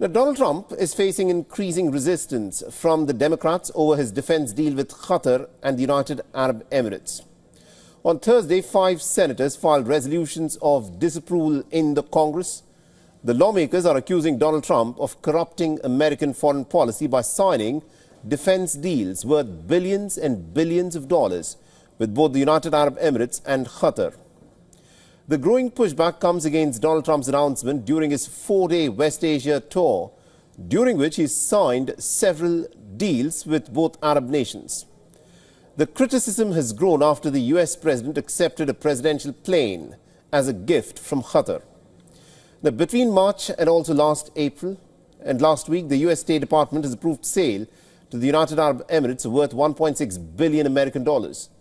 Now, Donald Trump is facing increasing resistance from the Democrats over his defense deal with Qatar and the United Arab Emirates. On Thursday, 5 senators filed resolutions of disapproval in the Congress. The lawmakers are accusing Donald Trump of corrupting American foreign policy by signing defense deals worth billions and billions of dollars with both the United Arab Emirates and Qatar. The growing pushback comes against Donald Trump's announcement during his 4-day West Asia tour, during which he signed several deals with both Arab nations. The criticism has grown after the US president accepted a presidential plane as a gift from Qatar. Now, between March and also last April and last week, the US State Department has approved sale to the United Arab Emirates worth 1.6 billion American dollars.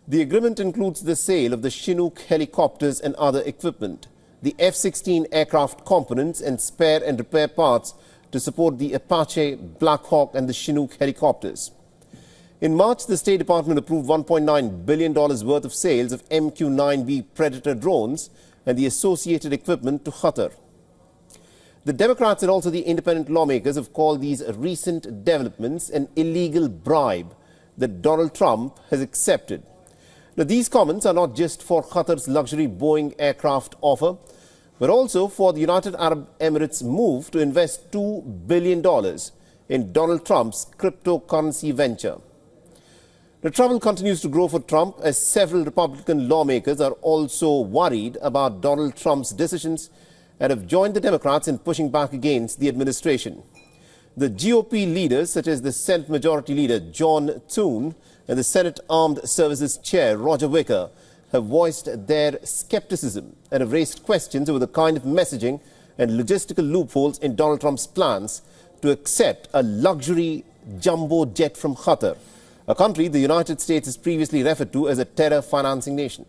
The agreement includes the sale of the Chinook helicopters and other equipment, the F-16 aircraft components and spare and repair parts to support the Apache, Black Hawk and the Chinook helicopters. In March, the State Department approved $1.9 billion worth of sales of MQ-9B Predator drones and the associated equipment to Qatar. The Democrats and also the independent lawmakers have called these recent developments an illegal bribe that Donald Trump has accepted. Now, these comments are not just for Qatar's luxury Boeing aircraft offer, but also for the United Arab Emirates' move to invest $2 billion in Donald Trump's cryptocurrency venture. The trouble continues to grow for Trump as several Republican lawmakers are also worried about Donald Trump's decisions and have joined the Democrats in pushing back against the administration. The GOP leaders, such as the Senate Majority Leader John Thune and the Senate Armed Services Chair Roger Wicker, have voiced their skepticism and have raised questions over the kind of messaging and logistical loopholes in Donald Trump's plans to accept a luxury jumbo jet from Qatar, a country the United States has previously referred to as a terror financing nation.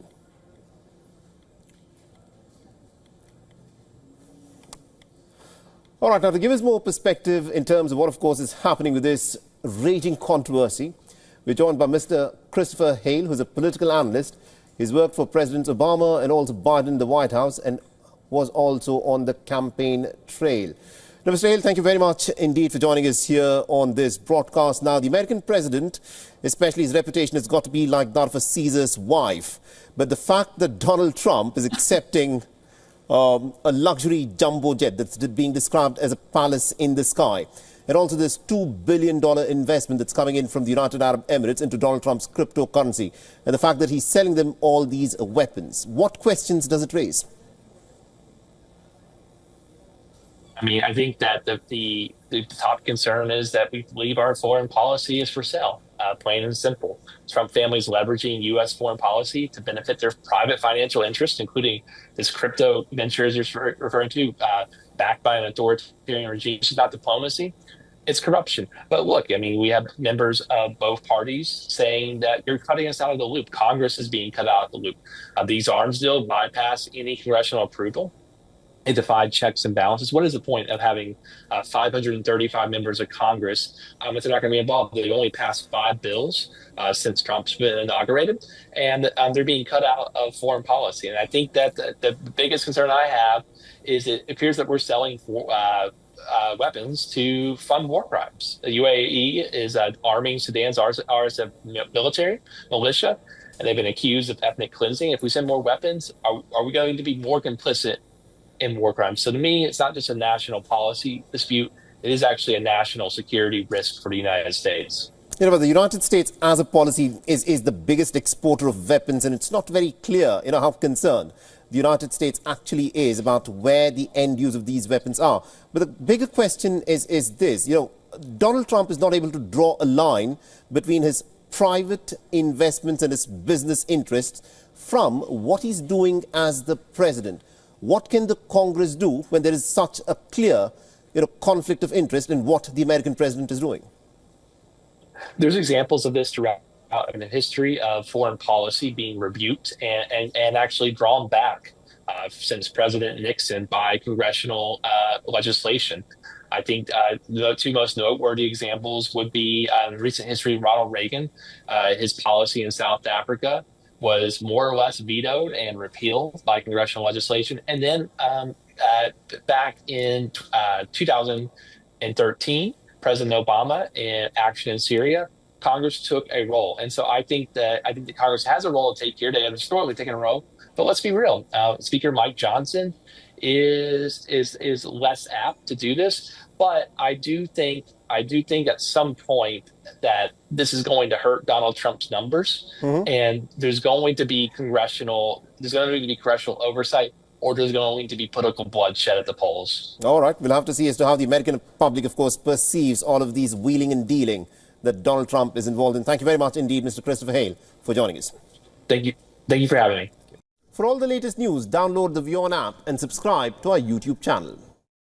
All right, now to give us more perspective in terms of what, of course, is happening with this raging controversy, we're joined by Mr. Christopher Hale, who's a political analyst. He's worked for Presidents Obama and also Biden in the White House and was also on the campaign trail. Now, Mr. Hale, thank you very much indeed for joining us here on this broadcast. Now, the American president, especially his reputation, has got to be like that of a Caesar's wife. But the fact that Donald Trump is accepting a luxury jumbo jet that's being described as a palace in the sky, and also this $2 billion investment that's coming in from the United Arab Emirates into Donald Trump's cryptocurrency, and the fact that he's selling them all these weapons, what questions does it raise? I mean, I think that the top concern is that we believe our foreign policy is for sale, plain and simple. Trump families leveraging U.S. foreign policy to benefit their private financial interests, including this crypto venture as you're referring to, backed by an authoritarian regime. It's not diplomacy, it's corruption. But look, I mean, we have members of both parties saying that you're cutting us out of the loop. Congress is being cut out of the loop. These arms deals bypass any congressional approval. It defied checks and balances. What is the point of having 535 members of Congress if they're not going to be involved? They've only passed 5 bills since Trump's been inaugurated, and they're being cut out of foreign policy. And I think that the biggest concern I have is it appears that we're selling weapons to fund war crimes. The UAE is arming Sudan's RSF military, militia, and they've been accused of ethnic cleansing. If we send more weapons, are we going to be more complicit in war crimes? So to me, it's not just a national policy dispute. It is actually a national security risk for the United States. You know, but the United States as a policy is the biggest exporter of weapons, and it's not very clear, you know, how concerned the United States actually is about where the end use of these weapons are. But the bigger question is this, you know, Donald Trump is not able to draw a line between his private investments and his business interests from what he's doing as the president. What can the Congress do when there is such a clear, you know, conflict of interest in what the American president is doing? There's examples of this throughout in the history of foreign policy being rebuked and actually drawn back since President Nixon by congressional legislation. I think the 2 most noteworthy examples would be in recent history, Ronald Reagan. His policy in South Africa was more or less vetoed and repealed by congressional legislation. And then back in 2013, President Obama in action in Syria, Congress took a role. And so I think that Congress has a role to take here. They have historically taken a role. But let's be real. Speaker Mike Johnson is less apt to do this. But I do think at some point that this is going to hurt Donald Trump's numbers, and there's going to be congressional oversight, or there's going to be political bloodshed at the polls. All right, we'll have to see as to how the American public, of course, perceives all of these wheeling and dealing that Donald Trump is involved in. Thank you very much indeed, Mr. Christopher Hale, for joining us. Thank you for having me. For all the latest news, download the WION app and subscribe to our YouTube channel.